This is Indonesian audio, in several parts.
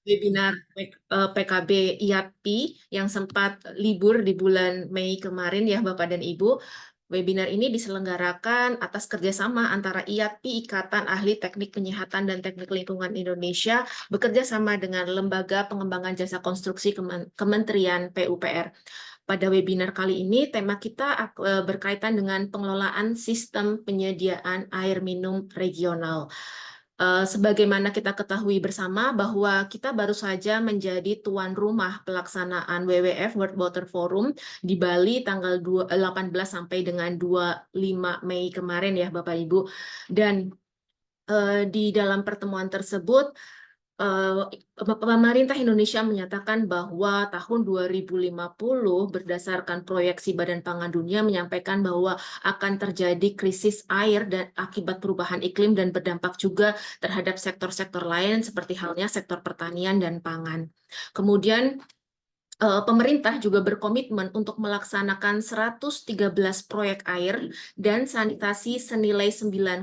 webinar PKB IATPI yang sempat libur di bulan Mei kemarin ya Bapak dan Ibu. Webinar ini diselenggarakan atas kerjasama antara IATPI, Ikatan Ahli Teknik Penyihatan dan Teknik Lingkungan Indonesia, bekerja sama dengan Lembaga Pengembangan Jasa Konstruksi Kementerian PUPR. Pada webinar kali ini, tema kita berkaitan dengan pengelolaan sistem penyediaan air minum regional. Sebagaimana kita ketahui bersama bahwa kita baru saja menjadi tuan rumah pelaksanaan WWF World Water Forum di Bali tanggal 18 sampai dengan 25 Mei kemarin ya Bapak Ibu. Dan di dalam pertemuan tersebut pemerintah Indonesia menyatakan bahwa tahun 2050 berdasarkan proyeksi Badan Pangan Dunia menyampaikan bahwa akan terjadi krisis air dan akibat perubahan iklim dan berdampak juga terhadap sektor-sektor lain seperti halnya sektor pertanian dan pangan. Kemudian pemerintah juga berkomitmen untuk melaksanakan 113 proyek air dan sanitasi senilai 9,4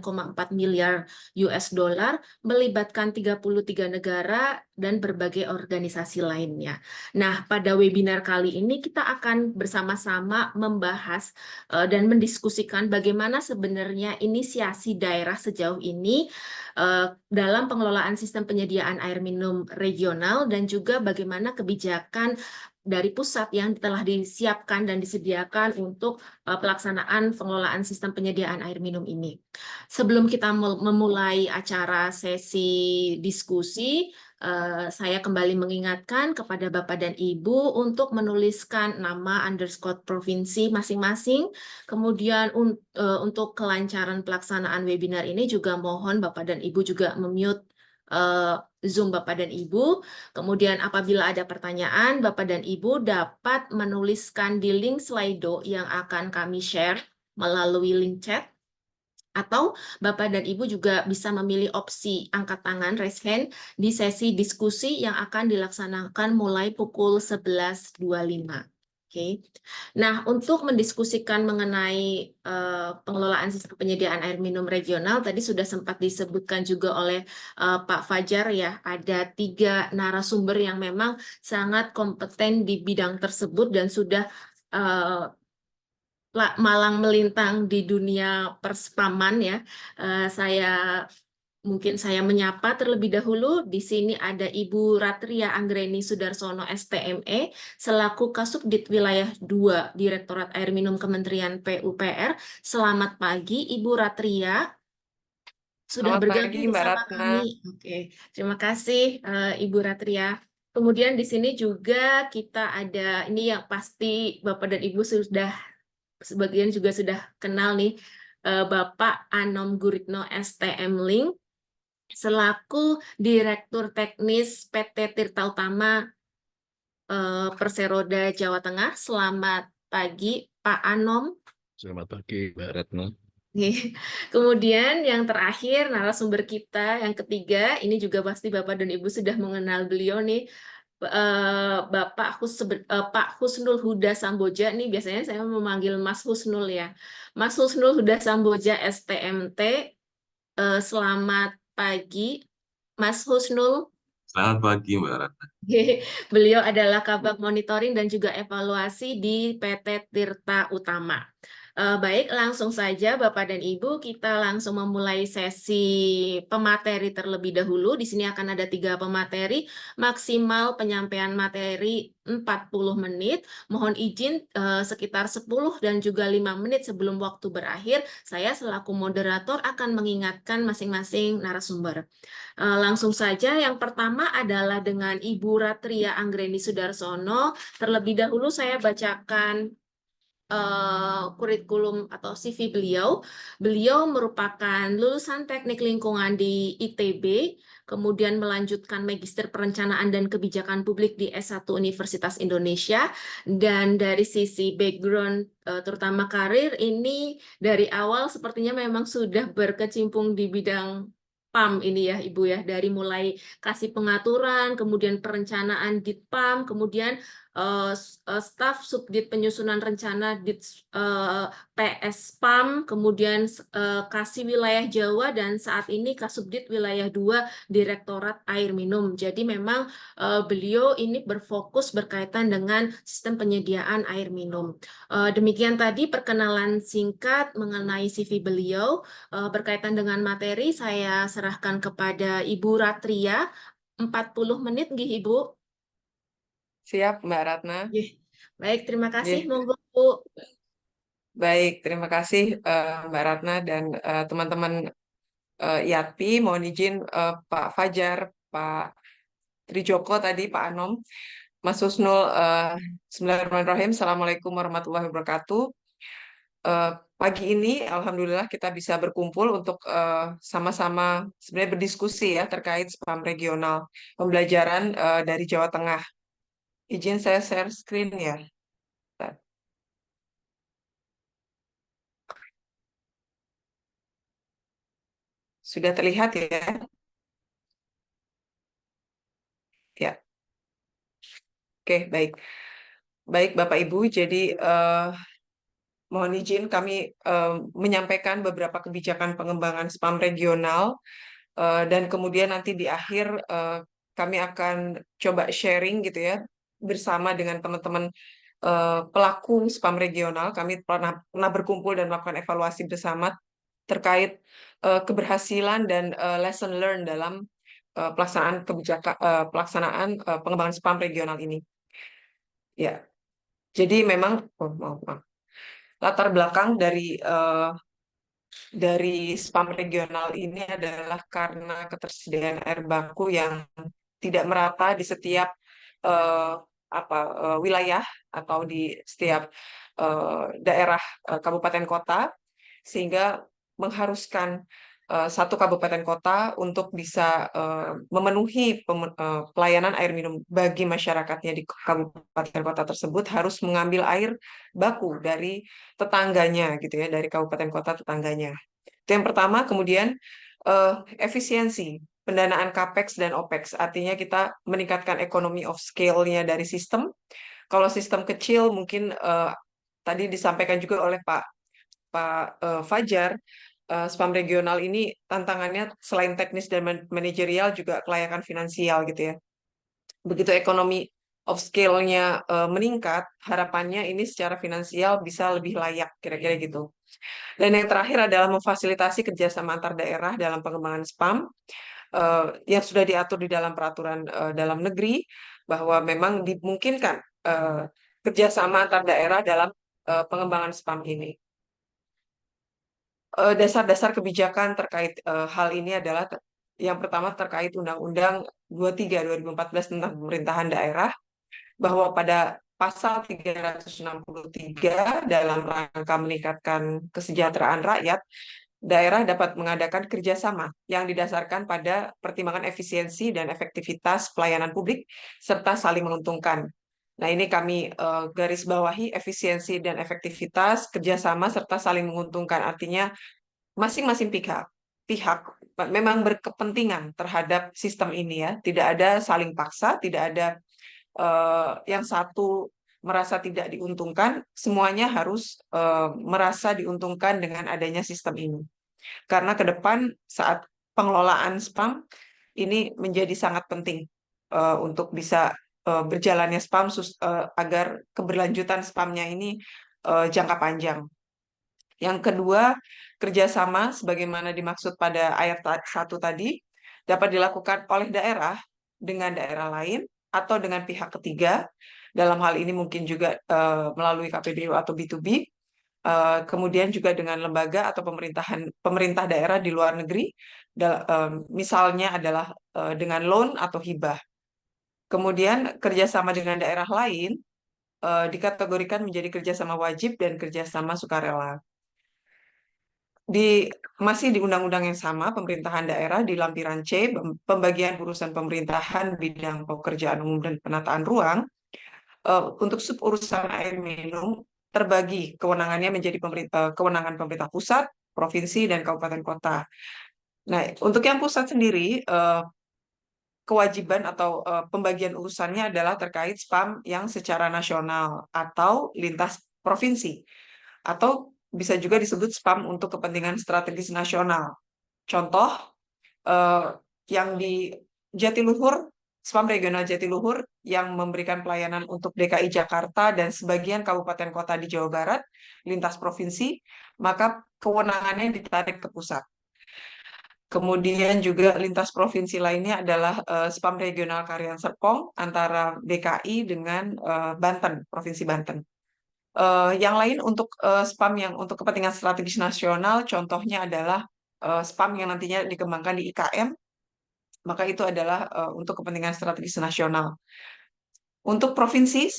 miliar US dollar melibatkan 33 negara dan berbagai organisasi lainnya. Nah, pada webinar kali ini kita akan bersama-sama membahas dan mendiskusikan bagaimana sebenarnya inisiasi daerah sejauh ini dalam pengelolaan sistem penyediaan air minum regional dan juga bagaimana kebijakan dari pusat yang telah disiapkan dan disediakan untuk pelaksanaan pengelolaan sistem penyediaan air minum ini. Sebelum kita memulai acara sesi diskusi, saya kembali mengingatkan kepada Bapak dan Ibu untuk menuliskan nama _ provinsi masing-masing. Kemudian untuk kelancaran pelaksanaan webinar ini juga mohon Bapak dan Ibu juga memute Zoom Bapak dan Ibu. Kemudian apabila ada pertanyaan, Bapak dan Ibu dapat menuliskan di link Slido yang akan kami share melalui link chat. Atau Bapak dan Ibu juga bisa memilih opsi angkat tangan, raise hand, di sesi diskusi yang akan dilaksanakan mulai pukul 11.25. Oke. Nah, untuk mendiskusikan mengenai pengelolaan sistem penyediaan air minum regional, tadi sudah sempat disebutkan juga oleh Pak Fajar ya, ada 3 narasumber yang memang sangat kompeten di bidang tersebut dan sudah malang melintang di dunia perspaman ya. Mungkin saya menyapa terlebih dahulu. Di sini ada Ibu Ratria Anggreni Sudarsono STME selaku Kasubdit Wilayah 2 Direktorat Air Minum Kementerian PUPR. Selamat pagi Ibu Ratria. Sudah Selamat bergabung pagi, Mbak bersama Ratna. kami. Oke, terima kasih Ibu Ratria. Kemudian di sini juga kita ada, ini yang pasti Bapak dan Ibu sudah sebagian juga sudah kenal nih, Bapak Anom Guritno STM Link selaku Direktur Teknis PT Tirta Utama Perseroda Jawa Tengah. Selamat pagi Pak Anom. Selamat pagi Mbak Ratna. Kemudian yang terakhir narasumber kita yang ketiga, ini juga pasti Bapak dan Ibu sudah mengenal beliau nih, Pak Husnul Huda Samboja. Nih biasanya saya memanggil Mas Husnul ya. Mas Husnul Huda Samboja STMT. Selamat pagi Mas Husnul. Selamat pagi Mbak Ratna. Beliau adalah Kabag Monitoring dan juga Evaluasi di PT Tirta Utama. Baik, langsung saja Bapak dan Ibu, kita langsung memulai sesi pemateri terlebih dahulu. Di sini akan ada 3 pemateri, maksimal penyampaian materi 40 menit. Mohon izin sekitar 10 dan juga 5 menit sebelum waktu berakhir, saya selaku moderator akan mengingatkan masing-masing narasumber. Langsung saja, yang pertama adalah dengan Ibu Ratria Anggreni Sudarsono. Terlebih dahulu saya bacakan kurikulum atau CV beliau. Beliau merupakan lulusan teknik lingkungan di ITB, kemudian melanjutkan Magister Perencanaan dan Kebijakan Publik di S1 Universitas Indonesia, dan dari sisi background terutama karir ini dari awal sepertinya memang sudah berkecimpung di bidang PAM ini ya Ibu ya, dari mulai kasih pengaturan, kemudian perencanaan di PAM, kemudian staf Subdit Penyusunan Rencana PS PAM, kemudian Kasih Wilayah Jawa, dan saat ini Kasubdit Wilayah 2 Direktorat Air Minum. Jadi memang beliau ini berfokus berkaitan dengan sistem penyediaan air minum. Demikian tadi perkenalan singkat mengenai CV beliau. Berkaitan dengan materi, saya serahkan kepada Ibu Ratria. 40 menit, nggih, Ibu. Siap, Mbak Ratna. Baik, terima kasih. Nggih. Monggo, Bu. Baik, terima kasih Mbak Ratna dan teman-teman IATPI. Mohon izin Pak Fajar, Pak Trijoko tadi, Pak Anom, Mas Husnul. Bismillahirrahmanirrahim. Assalamualaikum warahmatullahi wabarakatuh. Pagi ini, alhamdulillah kita bisa berkumpul untuk sama-sama sebenarnya berdiskusi ya terkait spam regional pembelajaran dari Jawa Tengah. Izin saya share screen ya. Sudah terlihat ya? Ya. Oke, baik. Baik, Bapak Ibu. Jadi mohon izin kami menyampaikan beberapa kebijakan pengembangan spam regional dan kemudian nanti di akhir kami akan coba sharing gitu ya bersama dengan teman-teman pelaku spam regional. Kami pernah berkumpul dan melakukan evaluasi bersama terkait keberhasilan dan lesson learned dalam pelaksanaan kebijakan pengembangan spam regional ini. Ya, jadi memang maaf. Latar belakang dari spam regional ini adalah karena ketersediaan air baku yang tidak merata di setiap wilayah atau di setiap daerah kabupaten kota, sehingga mengharuskan satu kabupaten kota untuk bisa memenuhi pelayanan air minum bagi masyarakatnya di kabupaten kota tersebut harus mengambil air baku dari tetangganya gitu ya, dari kabupaten kota tetangganya. Itu yang pertama. Kemudian efisiensi pendanaan capex dan opex, artinya kita meningkatkan economy of scale-nya dari sistem. Kalau sistem kecil mungkin tadi disampaikan juga oleh Pak Fajar, spam regional ini tantangannya selain teknis dan manajerial juga kelayakan finansial gitu ya. Begitu ekonomi of scale-nya meningkat, harapannya ini secara finansial bisa lebih layak, kira-kira gitu. Dan yang terakhir adalah memfasilitasi kerjasama antar daerah dalam pengembangan spam yang sudah diatur di dalam peraturan dalam negeri, bahwa memang dimungkinkan kerjasama antar daerah dalam pengembangan spam ini. Dasar-dasar kebijakan terkait hal ini adalah yang pertama terkait Undang-Undang 23 2014 tentang pemerintahan daerah, bahwa pada pasal 363 dalam rangka meningkatkan kesejahteraan rakyat, daerah dapat mengadakan kerjasama yang didasarkan pada pertimbangan efisiensi dan efektivitas pelayanan publik serta saling menguntungkan. Nah, ini kami garis bawahi efisiensi dan efektivitas kerjasama serta saling menguntungkan. Artinya masing-masing pihak memang berkepentingan terhadap sistem ini ya. Tidak ada saling paksa, tidak ada yang satu merasa tidak diuntungkan, semuanya harus merasa diuntungkan dengan adanya sistem ini. Karena ke depan saat pengelolaan spam ini menjadi sangat penting untuk bisa berjalannya spam agar keberlanjutan spamnya ini jangka panjang. Yang kedua, kerjasama sebagaimana dimaksud pada ayat 1 tadi dapat dilakukan oleh daerah dengan daerah lain atau dengan pihak ketiga. Dalam hal ini mungkin juga melalui KPBU atau B2B. Kemudian juga dengan lembaga atau pemerintah daerah di luar negeri, misalnya adalah dengan loan atau hibah. Kemudian kerjasama dengan daerah lain dikategorikan menjadi kerjasama wajib dan kerjasama sukarela. Masih di undang-undang yang sama, pemerintahan daerah di lampiran C, pembagian urusan pemerintahan bidang pekerjaan umum dan penataan ruang, untuk suburusan air minum terbagi kewenangannya menjadi kewenangan pemerintah pusat, provinsi, dan kabupaten kota. Nah, untuk yang pusat sendiri, kewajiban atau pembagian urusannya adalah terkait spam yang secara nasional atau lintas provinsi, atau bisa juga disebut spam untuk kepentingan strategis nasional. Contoh yang di Jatiluhur, spam regional Jatiluhur yang memberikan pelayanan untuk DKI Jakarta dan sebagian kabupaten kota di Jawa Barat, lintas provinsi, maka kewenangannya ditarik ke pusat. Kemudian juga lintas provinsi lainnya adalah spam regional Karian Serpong antara DKI dengan Banten, Provinsi Banten. Yang lain untuk spam yang untuk kepentingan strategis nasional, contohnya adalah spam yang nantinya dikembangkan di IKM, maka itu adalah untuk kepentingan strategis nasional. Untuk provinsi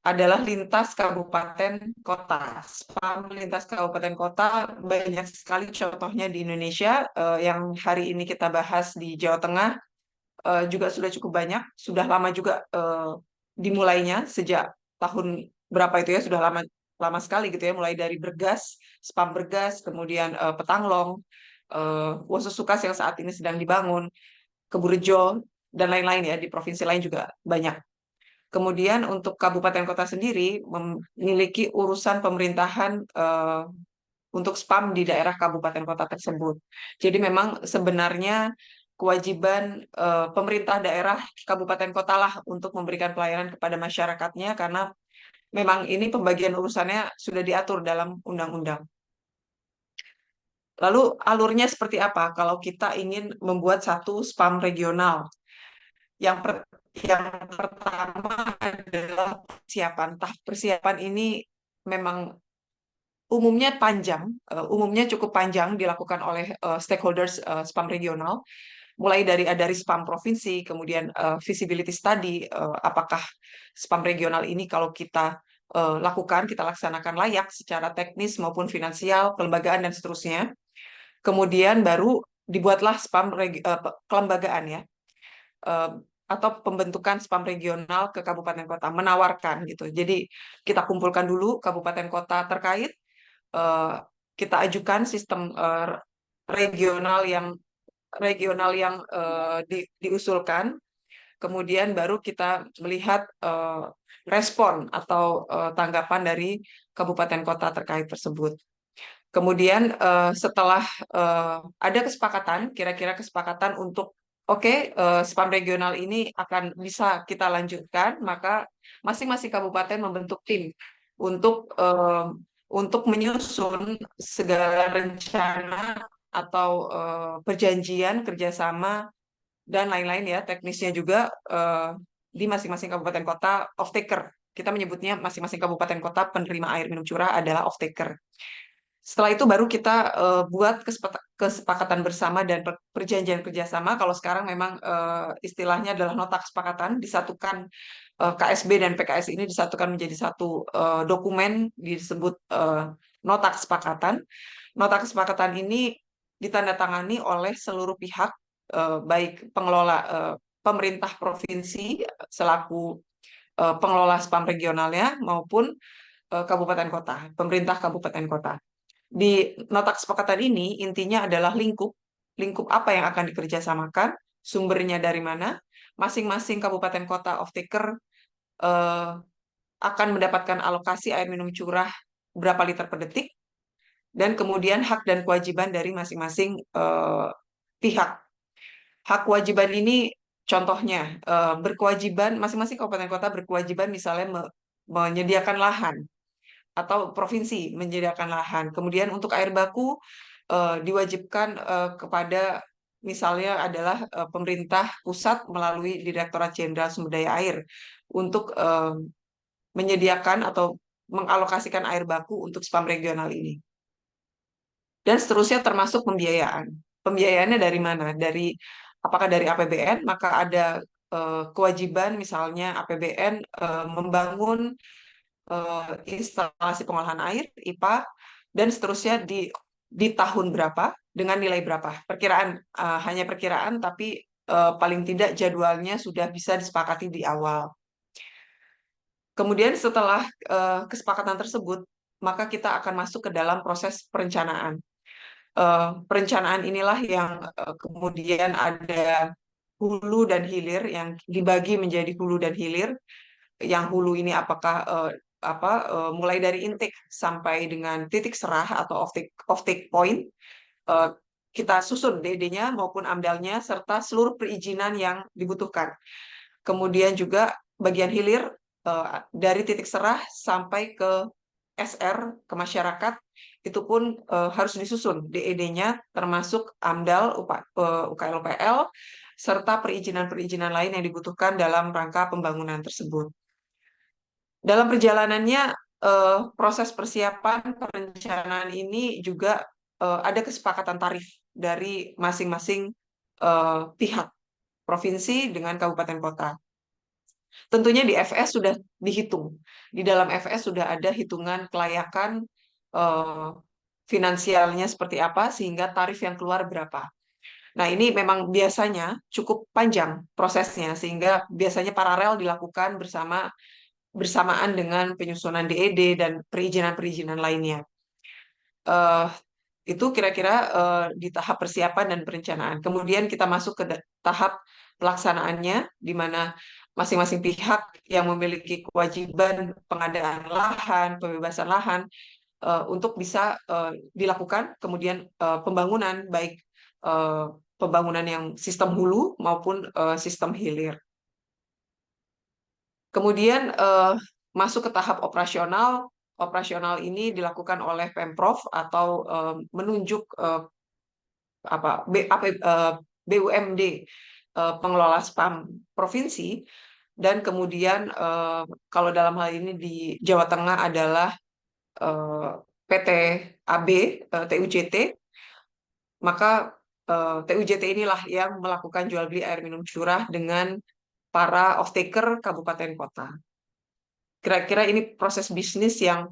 adalah lintas kabupaten kota. Spam lintas kabupaten kota banyak sekali contohnya di Indonesia. Yang hari ini kita bahas di Jawa Tengah juga sudah cukup banyak. Sudah lama juga dimulainya sejak tahun berapa itu ya, sudah lama sekali gitu ya, mulai dari Bergas, spam Bergas, kemudian Petanglong, Wososukas yang saat ini sedang dibangun, Keburejo, dan lain-lain ya, di provinsi lain juga banyak. Kemudian untuk kabupaten kota sendiri memiliki urusan pemerintahan untuk spam di daerah kabupaten kota tersebut. Jadi memang sebenarnya kewajiban pemerintah daerah kabupaten kota lah untuk memberikan pelayanan kepada masyarakatnya, karena memang ini pembagian urusannya sudah diatur dalam undang-undang. Lalu alurnya seperti apa kalau kita ingin membuat satu spam regional? Yang pertama adalah persiapan. Tahap persiapan ini memang umumnya panjang, umumnya cukup panjang dilakukan oleh stakeholders spam regional, mulai dari spam provinsi, kemudian feasibility study, apakah spam regional ini kalau kita lakukan, kita laksanakan layak secara teknis maupun finansial, kelembagaan dan seterusnya. Kemudian baru dibuatlah spam kelembagaan ya. Atau pembentukan spam regional ke kabupaten kota, menawarkan gitu. Jadi kita kumpulkan dulu kabupaten kota terkait, kita ajukan sistem regional yang diusulkan, kemudian baru kita melihat respon atau tanggapan dari kabupaten kota terkait tersebut. Kemudian setelah ada kesepakatan, kira-kira kesepakatan untuk spam regional ini akan bisa kita lanjutkan, maka masing-masing kabupaten membentuk tim untuk menyusun segala rencana atau perjanjian kerjasama dan lain-lain ya, teknisnya juga di masing-masing kabupaten kota off-taker. Kita menyebutnya masing-masing kabupaten kota penerima air minum curah adalah off-taker. Setelah itu baru kita buat kesepakatan bersama dan perjanjian kerjasama. Kalau sekarang memang istilahnya adalah nota kesepakatan, disatukan KSB dan PKS ini disatukan menjadi satu dokumen disebut nota kesepakatan. Nota kesepakatan ini ditandatangani oleh seluruh pihak, baik pengelola pemerintah provinsi selaku pengelola spam regionalnya maupun kabupaten kota, pemerintah kabupaten kota. Di nota kesepakatan ini intinya adalah lingkup apa yang akan dikerjasamakan, sumbernya dari mana, masing-masing kabupaten kota off-taker akan mendapatkan alokasi air minum curah berapa liter per detik, dan kemudian hak dan kewajiban dari masing-masing pihak. Hak kewajiban ini contohnya berkewajiban, masing-masing kabupaten kota berkewajiban misalnya menyediakan lahan, atau provinsi menyediakan lahan. Kemudian untuk air baku diwajibkan kepada misalnya adalah pemerintah pusat melalui Direktorat Jenderal Sumber Daya Air untuk menyediakan atau mengalokasikan air baku untuk spam regional ini. Dan seterusnya termasuk pembiayaan. Pembiayaannya dari mana? Apakah dari APBN? Maka ada kewajiban misalnya APBN membangun instalasi pengolahan air (IPA) dan seterusnya di tahun berapa dengan nilai berapa. Perkiraan, hanya perkiraan, tapi paling tidak jadwalnya sudah bisa disepakati di awal. Kemudian setelah kesepakatan tersebut, maka kita akan masuk ke dalam proses perencanaan. Perencanaan inilah yang kemudian ada hulu dan hilir yang dibagi menjadi hulu dan hilir. Yang hulu ini apakah mulai dari intake sampai dengan titik serah atau off-take point, eh, kita susun DD-nya maupun AMDAL-nya serta seluruh perizinan yang dibutuhkan. Kemudian juga bagian hilir dari titik serah sampai ke SR ke masyarakat itu pun harus disusun DED-nya termasuk AMDAL, UKL-UPL serta perizinan-perizinan lain yang dibutuhkan dalam rangka pembangunan tersebut. Dalam perjalanannya proses persiapan perencanaan ini juga ada kesepakatan tarif dari masing-masing pihak provinsi dengan kabupaten kota. Tentunya di FS sudah dihitung. Di dalam FS sudah ada hitungan kelayakan finansialnya seperti apa sehingga tarif yang keluar berapa. Nah, ini memang biasanya cukup panjang prosesnya sehingga biasanya paralel dilakukan bersamaan dengan penyusunan DED dan perizinan-perizinan lainnya. Itu kira-kira di tahap persiapan dan perencanaan. Kemudian kita masuk ke tahap pelaksanaannya, di mana masing-masing pihak yang memiliki kewajiban pengadaan lahan, pembebasan lahan, untuk bisa dilakukan. Kemudian pembangunan, baik pembangunan yang sistem hulu maupun sistem hilir. Kemudian masuk ke tahap operasional. Operasional ini dilakukan oleh Pemprov atau menunjuk BUMD pengelola SPAM provinsi, dan kemudian kalau dalam hal ini di Jawa Tengah adalah PT AB TUJT, maka TUJT inilah yang melakukan jual beli air minum curah dengan para off-taker kabupaten kota. Kira-kira ini proses bisnis yang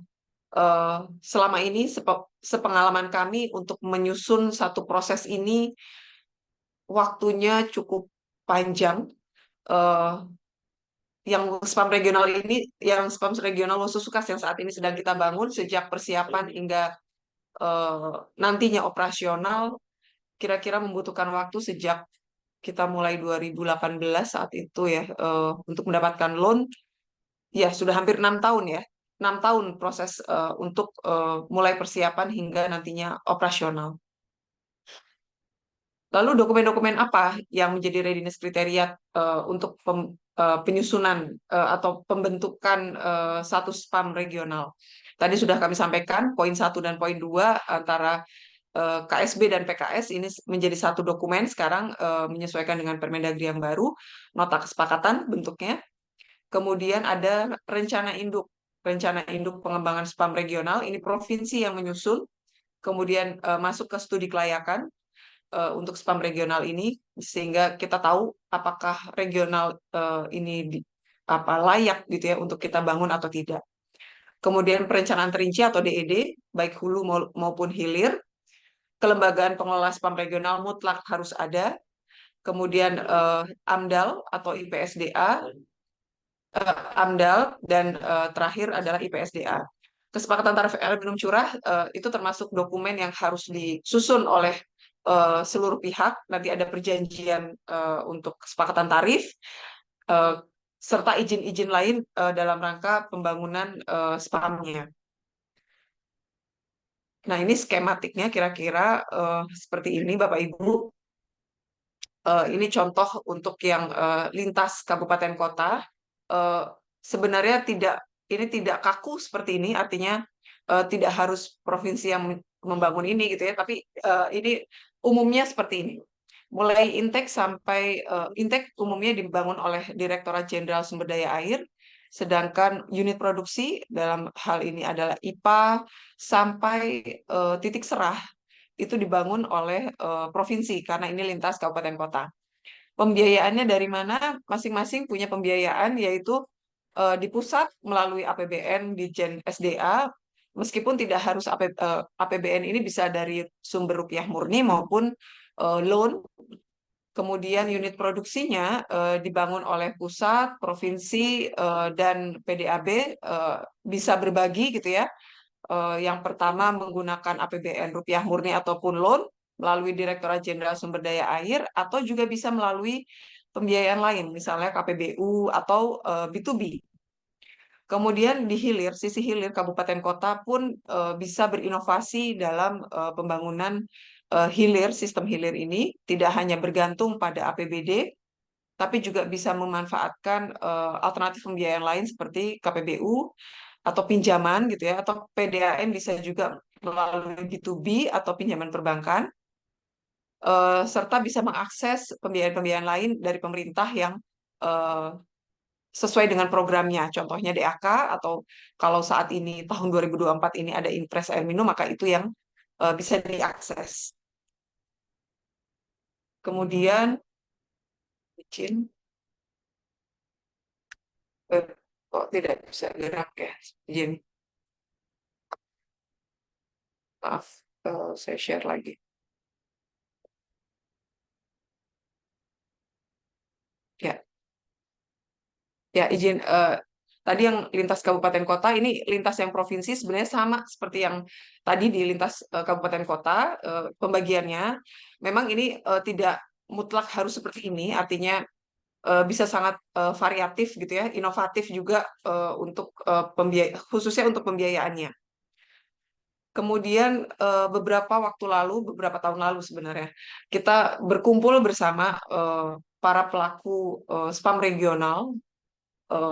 selama ini sepengalaman kami untuk menyusun satu proses ini waktunya cukup panjang. Yang SPAM regional ini, yang SPAM regional Wosusukas yang saat ini sedang kita bangun sejak persiapan hingga nantinya operasional, kira-kira membutuhkan waktu sejak kita mulai 2018 saat itu ya, untuk mendapatkan loan. Ya, sudah hampir 6 tahun ya. 6 tahun proses untuk mulai persiapan hingga nantinya operasional. Lalu dokumen-dokumen apa yang menjadi readiness kriteria untuk penyusunan atau pembentukan satu SPAM regional? Tadi sudah kami sampaikan poin 1 dan poin 2 antara KSB dan PKS ini menjadi satu dokumen sekarang menyesuaikan dengan Permendagri yang baru, nota kesepakatan bentuknya. Kemudian ada rencana induk pengembangan SPAM regional, ini provinsi yang menyusun, kemudian masuk ke studi kelayakan untuk SPAM regional ini, sehingga kita tahu apakah regional ini layak gitu ya untuk kita bangun atau tidak. Kemudian perencanaan terinci atau DED, baik hulu maupun hilir, kelembagaan pengelola SPAM regional mutlak harus ada, kemudian AMDAL atau IPSDA, AMDAL, dan terakhir adalah IPSDA. Kesepakatan tarif air minum curah itu termasuk dokumen yang harus disusun oleh seluruh pihak. Nanti ada perjanjian untuk kesepakatan tarif serta izin-izin lain dalam rangka pembangunan SPAM-nya. Nah, ini skematiknya kira-kira seperti ini, Bapak Ibu. Ini contoh untuk yang lintas kabupaten kota. Sebenarnya ini tidak kaku seperti ini, artinya tidak harus provinsi yang membangun ini gitu ya, tapi ini umumnya seperti ini. Mulai intake sampai intake umumnya dibangun oleh Direktorat Jenderal Sumber Daya Air, sedangkan unit produksi dalam hal ini adalah IPA sampai titik serah itu dibangun oleh provinsi karena ini lintas kabupaten kota. Pembiayaannya dari mana? Masing-masing punya pembiayaan, yaitu di pusat melalui APBN Ditjen SDA, meskipun tidak harus APBN ini bisa dari sumber rupiah murni maupun loan. Kemudian unit produksinya dibangun oleh pusat, provinsi, dan PDAB bisa berbagi gitu ya. Yang pertama menggunakan APBN rupiah murni ataupun loan melalui Direktorat Jenderal Sumber Daya Air, atau juga bisa melalui pembiayaan lain, misalnya KPBU atau B2B. Kemudian di hilir, sisi hilir kabupaten kota pun bisa berinovasi dalam pembangunan hilir, sistem hilir ini tidak hanya bergantung pada APBD, tapi juga bisa memanfaatkan alternatif pembiayaan lain seperti KPBU atau pinjaman gitu ya, atau PDAM bisa juga melalui B2B atau pinjaman perbankan, serta bisa mengakses pembiayaan-pembiayaan lain dari pemerintah yang eh, sesuai dengan programnya. Contohnya DAK atau kalau saat ini tahun 2024 ini ada Impres Air Minum, maka itu yang bisa diakses. Kemudian izin kok tidak bisa gerak ya, izin. Maaf, saya share lagi. Ya, ya izin. Tadi yang lintas kabupaten kota ini lintas yang provinsi sebenarnya sama seperti yang tadi di lintas kabupaten kota, pembagiannya. Memang ini tidak mutlak harus seperti ini, artinya bisa sangat variatif gitu ya, inovatif juga untuk khususnya untuk pembiayaannya. Kemudian beberapa tahun lalu sebenarnya, kita berkumpul bersama para pelaku spam regional.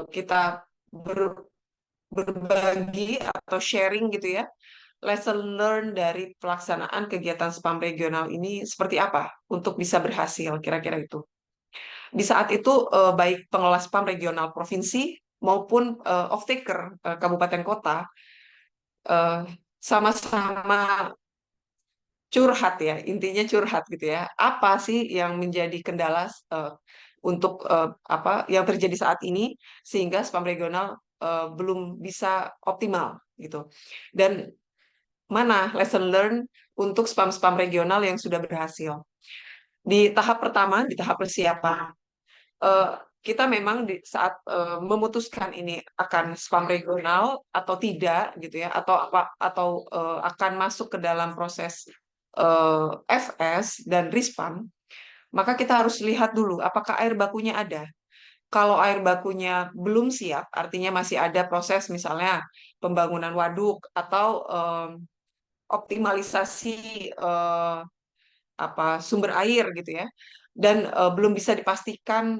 Kita berbagi atau sharing gitu ya, lesson learn dari pelaksanaan kegiatan spam regional ini seperti apa untuk bisa berhasil, kira-kira itu. Di saat itu baik pengelola spam regional provinsi maupun off-taker kabupaten kota eh, sama-sama curhat ya, intinya curhat gitu ya. Apa sih yang menjadi kendala untuk apa yang terjadi saat ini sehingga spam regional belum bisa optimal gitu. Dan mana lesson learn untuk spam-spam regional yang sudah berhasil. Di tahap pertama, di tahap persiapan, eh, kita memang di saat memutuskan ini akan spam regional atau tidak gitu ya, atau apa atau akan masuk ke dalam proses FS dan Rispam, maka kita harus lihat dulu apakah air bakunya ada. Kalau air bakunya belum siap, artinya masih ada proses misalnya pembangunan waduk atau optimalisasi eh, apa sumber air gitu ya, dan belum bisa dipastikan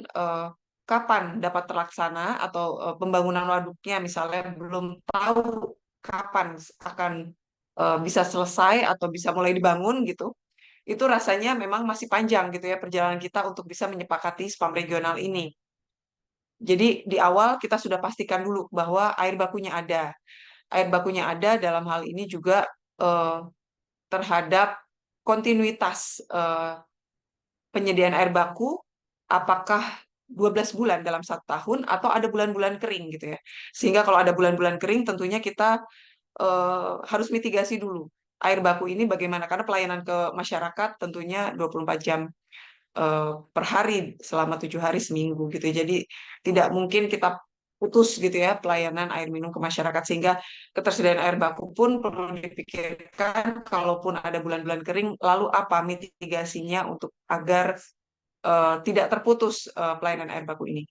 kapan dapat terlaksana atau pembangunan waduknya misalnya belum tahu kapan akan bisa selesai atau bisa mulai dibangun gitu, itu rasanya memang masih panjang gitu ya perjalanan kita untuk bisa menyepakati spam regional ini. Jadi di awal kita sudah pastikan dulu bahwa air bakunya ada. Air bakunya ada dalam hal ini juga eh, terhadap kontinuitas penyediaan air baku, apakah 12 bulan dalam 1 tahun atau ada bulan-bulan kering gitu ya. Sehingga kalau ada bulan-bulan kering tentunya kita harus mitigasi dulu. Air baku ini bagaimana? Karena pelayanan ke masyarakat tentunya 24 jam per hari selama 7 hari seminggu gitu ya. Jadi tidak mungkin kita putus gitu ya pelayanan air minum ke masyarakat, sehingga ketersediaan air baku pun perlu dipikirkan kalaupun ada bulan-bulan kering, lalu apa mitigasinya untuk agar tidak terputus pelayanan air baku ini.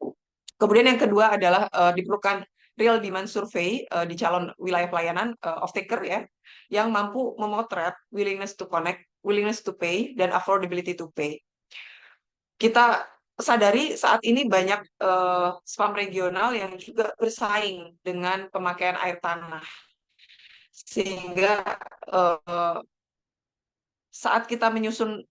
Kemudian yang kedua adalah diperlukan real demand survey di calon wilayah pelayanan off-taker ya, yang mampu memotret willingness to connect, willingness to pay, dan affordability to pay. Kita sadari saat ini banyak spam regional yang juga bersaing dengan pemakaian air tanah, sehingga eh, saat kita menyusun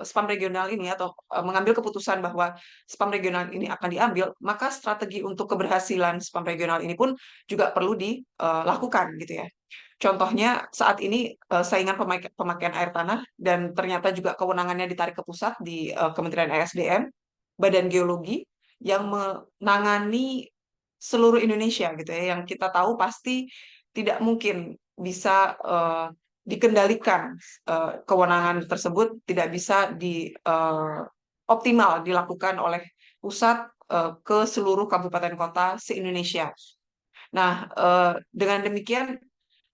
spam regional ini atau mengambil keputusan bahwa spam regional ini akan diambil, maka strategi untuk keberhasilan spam regional ini pun juga perlu dilakukan gitu ya. Contohnya saat ini saingan pemakaian air tanah dan ternyata juga kewenangannya ditarik ke pusat di Kementerian ESDM, Badan Geologi yang menangani seluruh Indonesia gitu ya, yang kita tahu pasti tidak mungkin bisa dikendalikan, kewenangan tersebut tidak bisa optimal dilakukan oleh pusat ke seluruh kabupaten kota se-Indonesia. Nah, dengan demikian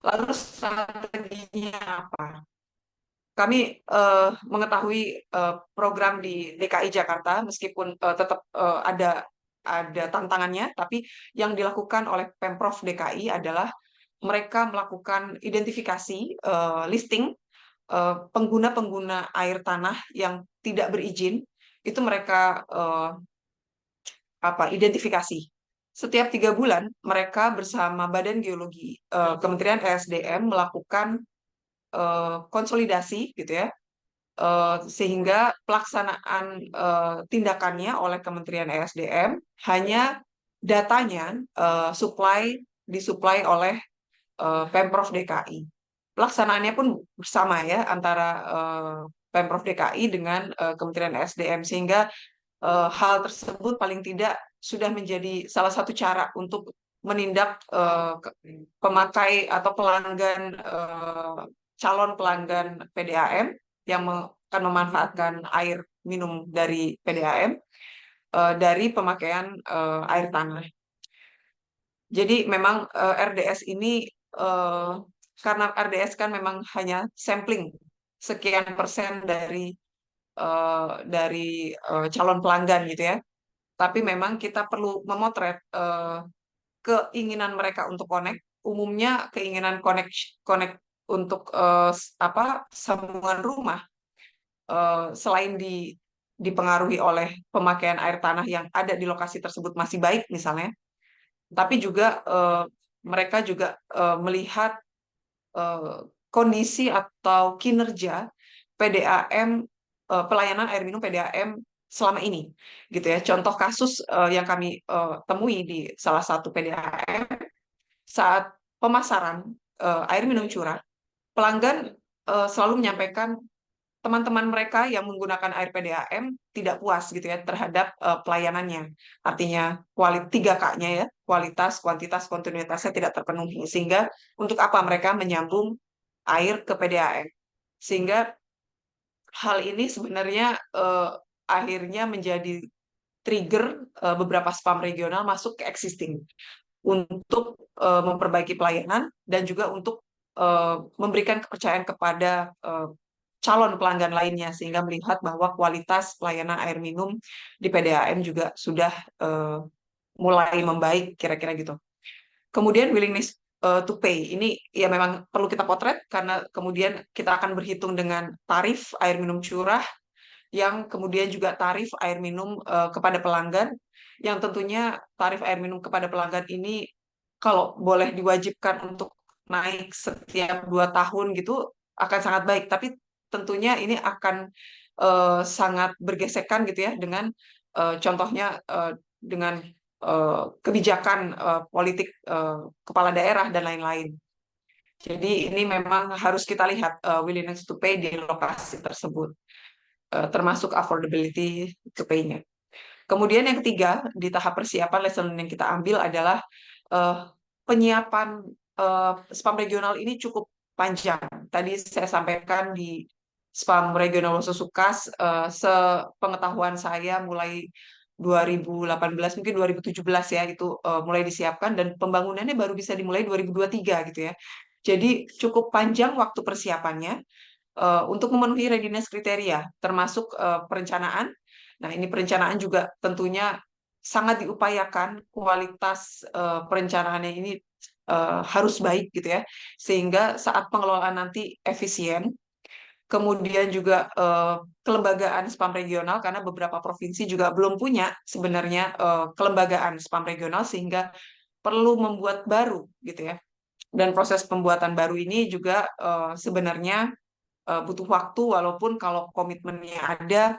lalu strateginya apa? kami mengetahui program di DKI Jakarta, meskipun tetap ada tantangannya, tapi yang dilakukan oleh Pemprov DKI adalah mereka melakukan identifikasi listing pengguna-pengguna air tanah yang tidak berizin, itu mereka identifikasi. Setiap 3 bulan mereka bersama Badan Geologi Kementerian ESDM melakukan konsolidasi gitu ya, sehingga pelaksanaan tindakannya oleh Kementerian ESDM hanya datanya disuplai oleh Pemprov DKI. Pelaksanaannya pun bersama ya antara Pemprov DKI dengan Kementerian ESDM, sehingga hal tersebut paling tidak sudah menjadi salah satu cara untuk menindak pemakai atau pelanggan calon pelanggan PDAM yang akan memanfaatkan air minum dari PDAM dari pemakaian air tanah. Jadi memang RDS ini karena RDS kan memang hanya sampling sekian persen dari calon pelanggan gitu ya. Tapi memang kita perlu memotret keinginan mereka untuk connect. Umumnya keinginan connect untuk sambungan rumah selain dipengaruhi oleh pemakaian air tanah yang ada di lokasi tersebut masih baik misalnya, tapi juga mereka juga melihat kondisi atau kinerja PDAM, pelayanan air minum PDAM selama ini, gitu ya. Contoh kasus yang kami temui di salah satu PDAM saat pemasaran air minum curah, pelanggan selalu menyampaikan teman-teman mereka yang menggunakan air PDAM tidak puas gitu ya terhadap pelayanannya. Artinya 3K-nya ya, kualitas, kuantitas, kontinuitasnya tidak terpenuhi. Sehingga untuk apa mereka menyambung air ke PDAM? Sehingga hal ini sebenarnya akhirnya menjadi trigger beberapa spam regional masuk ke existing untuk memperbaiki pelayanan dan juga untuk memberikan kepercayaan kepada calon pelanggan lainnya, sehingga melihat bahwa kualitas pelayanan air minum di PDAM juga sudah mulai membaik, kira-kira gitu. Kemudian willingness to pay, ini ya memang perlu kita potret karena kemudian kita akan berhitung dengan tarif air minum curah, yang kemudian juga tarif air minum kepada pelanggan, yang tentunya tarif air minum kepada pelanggan ini kalau boleh diwajibkan untuk naik setiap 2 tahun gitu akan sangat baik, tapi tentunya ini akan sangat bergesekan gitu ya dengan contohnya dengan kebijakan politik kepala daerah dan lain-lain. Jadi ini memang harus kita lihat willingness to pay di lokasi tersebut, termasuk affordability to pay-nya. Kemudian yang ketiga, di tahap persiapan lesson yang kita ambil adalah penyiapan spam regional ini cukup panjang. Tadi saya sampaikan di spam regional Susukas, sepengetahuan saya mulai 2018 mungkin 2017 ya itu mulai disiapkan, dan pembangunannya baru bisa dimulai 2023 gitu ya. Jadi cukup panjang waktu persiapannya untuk memenuhi readiness kriteria, termasuk perencanaan. Nah, ini perencanaan juga tentunya sangat diupayakan kualitas perencanaannya ini harus baik gitu ya, sehingga saat pengelolaan nanti efisien. Kemudian juga kelembagaan spam regional, karena beberapa provinsi juga belum punya sebenarnya kelembagaan spam regional, sehingga perlu membuat baru gitu ya. Dan proses pembuatan baru ini juga sebenarnya butuh waktu, walaupun kalau komitmennya ada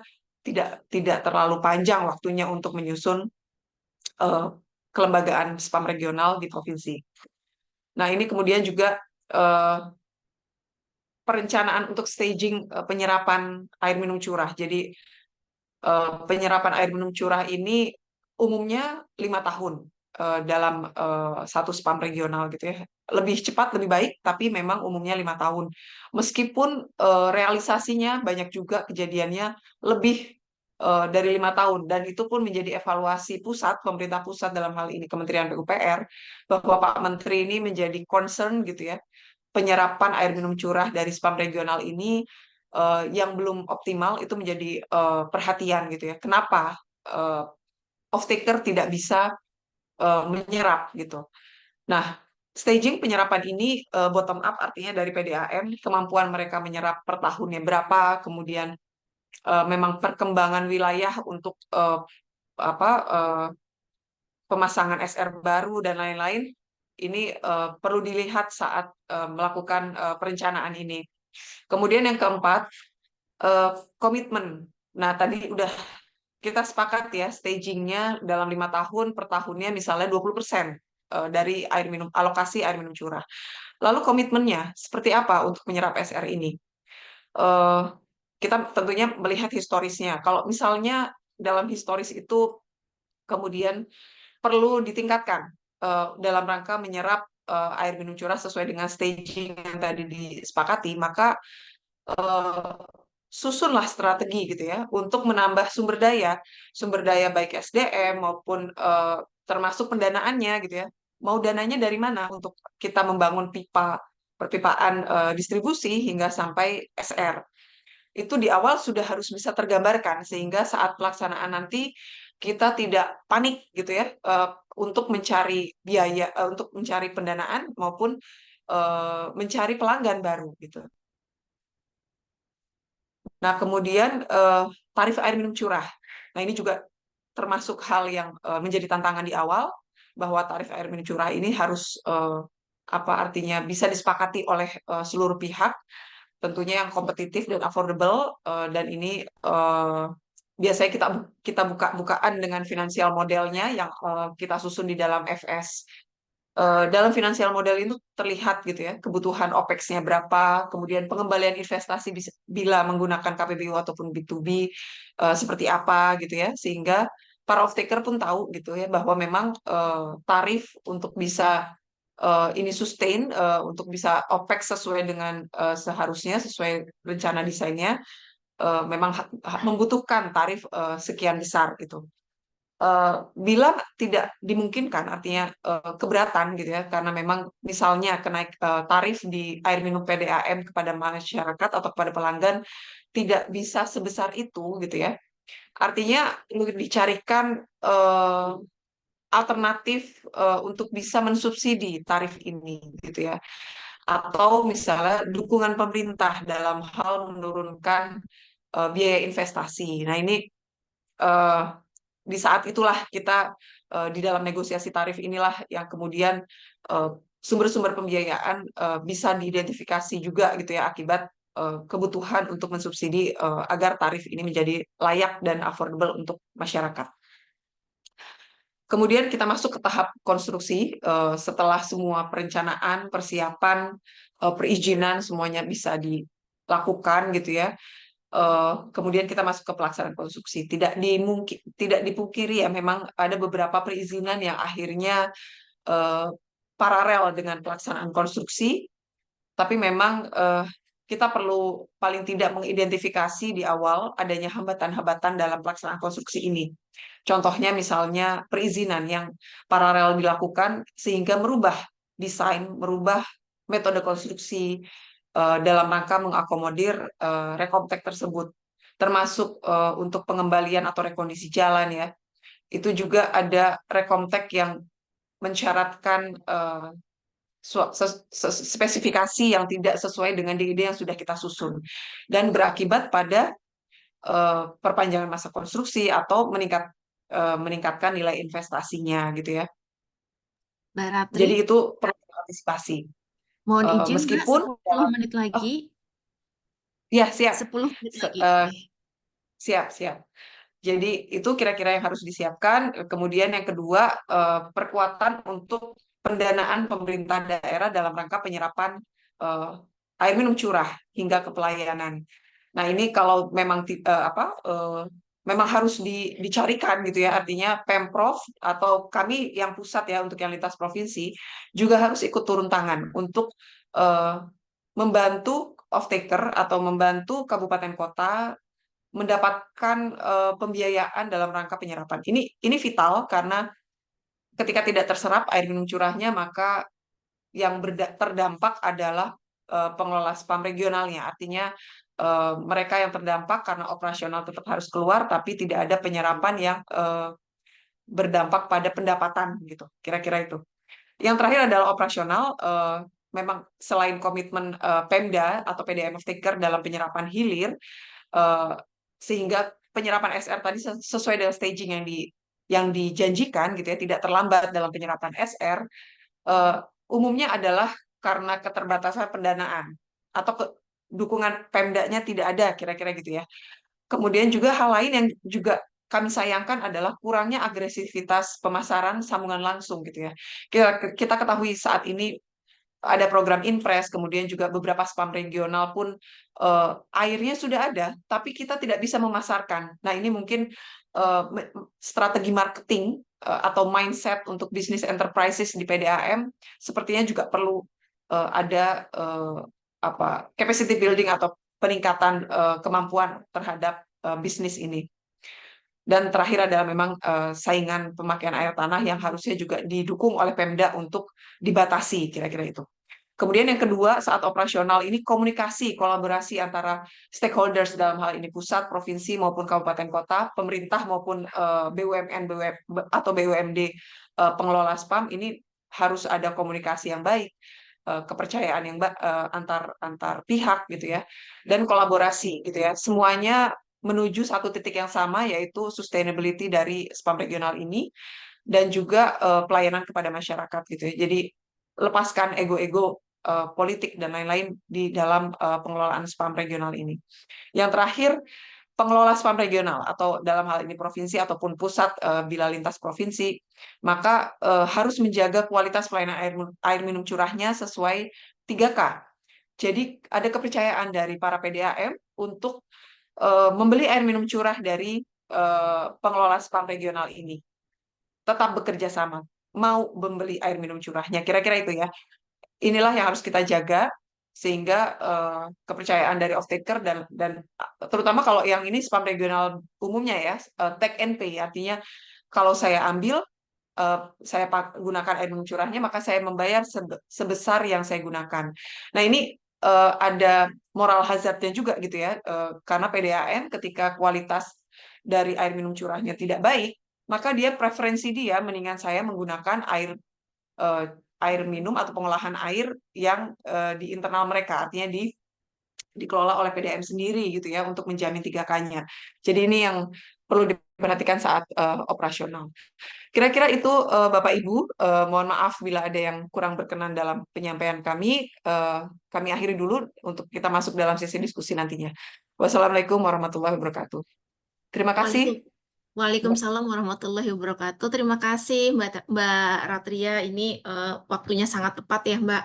tidak terlalu panjang waktunya untuk menyusun kelembagaan spam regional di provinsi. Nah, ini kemudian juga perencanaan untuk staging penyerapan air minum curah. Jadi penyerapan air minum curah ini umumnya 5 tahun dalam satu spam regional gitu ya. Lebih cepat lebih baik, tapi memang umumnya 5 tahun. Meskipun realisasinya banyak juga kejadiannya lebih dari 5 tahun, dan itu pun menjadi evaluasi pusat, pemerintah pusat dalam hal ini Kementerian PUPR, bahwa Pak Menteri ini menjadi concern gitu ya, penyerapan air minum curah dari spam regional ini yang belum optimal itu menjadi perhatian gitu ya. Kenapa off-taker tidak bisa menyerap gitu. Nah, staging penyerapan ini bottom up artinya dari PDAM, kemampuan mereka menyerap per tahunnya berapa, kemudian memang perkembangan wilayah untuk pemasangan SR baru dan lain-lain, ini perlu dilihat saat melakukan perencanaan ini. Kemudian yang keempat, komitmen. Nah, tadi udah kita sepakat ya, stagingnya dalam 5 tahun, per tahunnya misalnya 20% dari air minum, alokasi air minum curah. Lalu komitmennya seperti apa untuk menyerap SR ini? Eh, kita tentunya melihat historisnya. Kalau misalnya dalam historis itu kemudian perlu ditingkatkan dalam rangka menyerap air minum curah sesuai dengan staging yang tadi disepakati, maka eh, susunlah strategi gitu ya untuk menambah sumber daya baik SDM maupun termasuk pendanaannya gitu ya. Mau dananya dari mana untuk kita membangun perpipaan distribusi hingga sampai SR. Itu di awal sudah harus bisa tergambarkan sehingga saat pelaksanaan nanti kita tidak panik gitu ya untuk mencari biaya untuk mencari pendanaan maupun mencari pelanggan baru gitu. Nah, kemudian tarif air minum curah. Nah, ini juga termasuk hal yang menjadi tantangan di awal bahwa tarif air minum curah ini harus apa artinya bisa disepakati oleh seluruh pihak, tentunya yang kompetitif dan affordable dan ini biasanya kita buka-bukaan dengan finansial modelnya yang kita susun di dalam FS. Dalam finansial model itu terlihat gitu ya kebutuhan OPEX-nya berapa, kemudian pengembalian investasi bila menggunakan KPBU ataupun B2B seperti apa gitu ya, sehingga para off-taker pun tahu gitu ya bahwa memang tarif untuk bisa ini sustain untuk bisa OPEX sesuai dengan seharusnya sesuai rencana desainnya memang membutuhkan tarif sekian besar gitu. Bila tidak dimungkinkan, artinya keberatan gitu ya, karena memang misalnya tarif di air minum PDAM kepada masyarakat atau kepada pelanggan tidak bisa sebesar itu gitu ya. Artinya dicarikan alternatif untuk bisa mensubsidi tarif ini gitu ya. Atau misalnya dukungan pemerintah dalam hal menurunkan biaya investasi. Nah, ini eh, di saat itulah kita di dalam negosiasi tarif inilah yang kemudian eh, sumber-sumber pembiayaan bisa diidentifikasi juga gitu ya akibat kebutuhan untuk mensubsidi agar tarif ini menjadi layak dan affordable untuk masyarakat. Kemudian kita masuk ke tahap konstruksi setelah semua perencanaan, persiapan, perizinan semuanya bisa dilakukan gitu ya. Kemudian kita masuk ke pelaksanaan konstruksi. Tidak dipungkiri ya memang ada beberapa perizinan yang akhirnya eh, paralel dengan pelaksanaan konstruksi, tapi memang kita perlu paling tidak mengidentifikasi di awal adanya hambatan-hambatan dalam pelaksanaan konstruksi ini. Contohnya misalnya perizinan yang paralel dilakukan sehingga merubah desain, merubah metode konstruksi dalam rangka mengakomodir rekomtek tersebut, termasuk untuk pengembalian atau rekondisi jalan ya. Itu juga ada rekomtek yang mensyaratkan spesifikasi yang tidak sesuai dengan DID yang sudah kita susun dan berakibat pada perpanjangan masa konstruksi atau meningkatkan nilai investasinya gitu ya. Mbak Ratri, Jadi itu perlu antisipasi. mohon izin Mbak, Meskipun 10 menit oh lagi. ya siap 10 menit lagi. siap siap. Jadi itu kira-kira yang harus disiapkan. Kemudian yang kedua perkuatan untuk pendanaan pemerintah daerah dalam rangka penyerapan eh, air minum curah hingga ke pelayanan. Nah, ini kalau memang memang harus dicarikan gitu ya. Artinya Pemprov atau kami yang pusat ya untuk yang lintas provinsi juga harus ikut turun tangan untuk eh, membantu off-taker atau membantu kabupaten kota mendapatkan pembiayaan dalam rangka penyerapan. Ini vital karena ketika tidak terserap air minum curahnya maka yang terdampak adalah pengelola spam regionalnya. Artinya mereka yang terdampak karena operasional tetap harus keluar, tapi tidak ada penyerapan yang berdampak pada pendapatan gitu. Kira-kira itu. Yang terakhir adalah operasional. Memang selain komitmen Pemda atau PDAM off-taker dalam penyerapan hilir, sehingga penyerapan SR tadi sesuai dengan staging yang dijanjikan gitu ya, tidak terlambat dalam penyerapan SR, umumnya adalah karena keterbatasan pendanaan atau dukungan Pemdanya tidak ada, kira-kira gitu ya. Kemudian juga hal lain yang juga kami sayangkan adalah kurangnya agresivitas pemasaran sambungan langsung gitu ya. Kita ketahui saat ini ada program Inpres, kemudian juga beberapa spam regional pun airnya sudah ada, tapi kita tidak bisa memasarkan. Nah, ini mungkin strategi marketing atau mindset untuk bisnis enterprises di PDAM sepertinya juga perlu ada capacity building atau peningkatan kemampuan terhadap bisnis ini. Dan terakhir adalah memang saingan pemakaian air tanah yang harusnya juga didukung oleh Pemda untuk dibatasi, kira-kira itu. Kemudian yang kedua, saat operasional ini komunikasi, kolaborasi antara stakeholders dalam hal ini pusat, provinsi maupun kabupaten kota, pemerintah maupun BUMN atau BUMD pengelola spam ini harus ada komunikasi yang baik, kepercayaan yang antar pihak gitu ya, dan kolaborasi gitu ya. Semuanya menuju satu titik yang sama, yaitu sustainability dari spam regional ini dan juga pelayanan kepada masyarakat gitu ya. Jadi lepaskan ego-ego politik dan lain-lain di dalam pengelolaan spam regional ini. Yang terakhir, pengelola spam regional atau dalam hal ini provinsi ataupun pusat bila lintas provinsi, maka harus menjaga kualitas pelayanan air minum curahnya sesuai 3K. Jadi ada kepercayaan dari para PDAM untuk membeli air minum curah dari pengelola spam regional ini. Tetap bekerja sama, mau membeli air minum curahnya. Kira-kira itu ya. Inilah yang harus kita jaga sehingga kepercayaan dari off-taker dan terutama kalau yang ini spam regional umumnya ya, take and pay, artinya kalau saya ambil saya gunakan air minum curahnya, maka saya membayar sebesar yang saya gunakan. Nah, ini ada moral hazardnya juga gitu ya, karena PDAM ketika kualitas dari air minum curahnya tidak baik, maka preferensi dia mendingan saya menggunakan air minum atau pengolahan air yang di internal mereka, artinya dikelola oleh PDAM sendiri gitu ya, untuk menjamin 3K-nya. Jadi ini yang perlu diperhatikan saat operasional. Kira-kira itu Bapak Ibu, mohon maaf bila ada yang kurang berkenan dalam penyampaian kami. Kami akhiri dulu untuk kita masuk dalam sesi diskusi nantinya. Wassalamualaikum warahmatullahi wabarakatuh. Terima kasih. Waalaikumsalam warahmatullahi wabarakatuh. Terima kasih Mbak Ratria. Ini waktunya sangat tepat ya Mbak.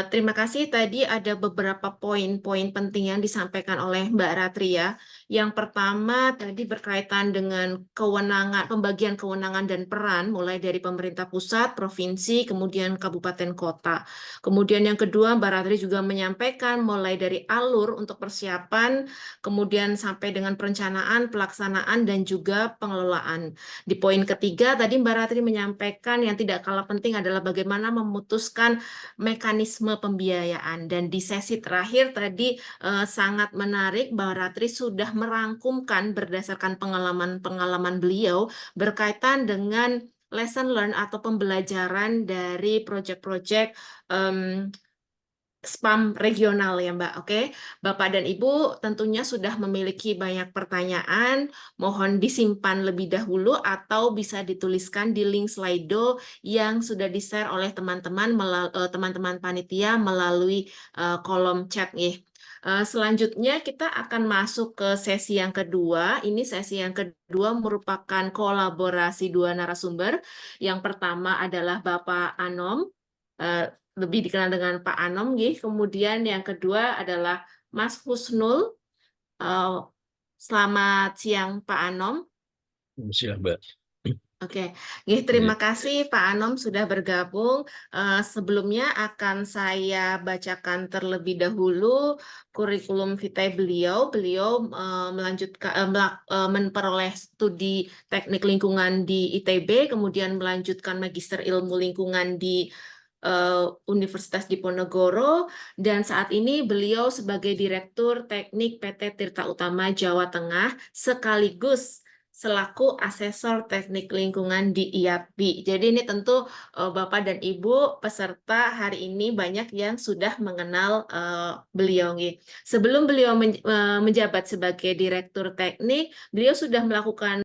Terima kasih. Tadi ada beberapa poin-poin penting yang disampaikan oleh Mbak Ratria. Yang pertama tadi berkaitan dengan kewenangan, pembagian kewenangan dan peran mulai dari pemerintah pusat, provinsi, kemudian kabupaten kota. Kemudian yang kedua Mbak Ratria juga menyampaikan mulai dari alur untuk persiapan, kemudian sampai dengan perencanaan, pelaksanaan, dan juga pengelolaan. Di poin ketiga, tadi Mbak Ratri menyampaikan yang tidak kalah penting adalah bagaimana memutuskan mekanisme pembiayaan. Dan di sesi terakhir tadi sangat menarik, Mbak Ratri sudah merangkumkan berdasarkan pengalaman-pengalaman beliau berkaitan dengan lesson learned atau pembelajaran dari proyek-proyek spam regional ya Mbak. Oke, Bapak dan Ibu tentunya sudah memiliki banyak pertanyaan, mohon disimpan lebih dahulu atau bisa dituliskan di link Slido yang sudah di-share oleh teman-teman panitia melalui kolom chat ya. Selanjutnya kita akan masuk ke sesi yang kedua. Ini sesi yang kedua merupakan kolaborasi dua narasumber. Yang pertama adalah Bapak Anom, lebih dikenal dengan Pak Anom, kemudian yang kedua adalah Mas Husnul. Selamat siang Pak Anom. Siang Mbak. Oke, terima kasih Pak Anom sudah bergabung. Sebelumnya akan saya bacakan terlebih dahulu kurikulum vitae beliau. Beliau melanjutkan memperoleh studi teknik lingkungan di ITB, kemudian melanjutkan magister ilmu lingkungan di Universitas Diponegoro, dan saat ini beliau sebagai Direktur Teknik PT Tirta Utama Jawa Tengah sekaligus selaku asesor teknik lingkungan di IAPI. Jadi ini tentu Bapak dan Ibu peserta hari ini banyak yang sudah mengenal beliau. Sebelum beliau menjabat sebagai Direktur Teknik, beliau sudah melakukan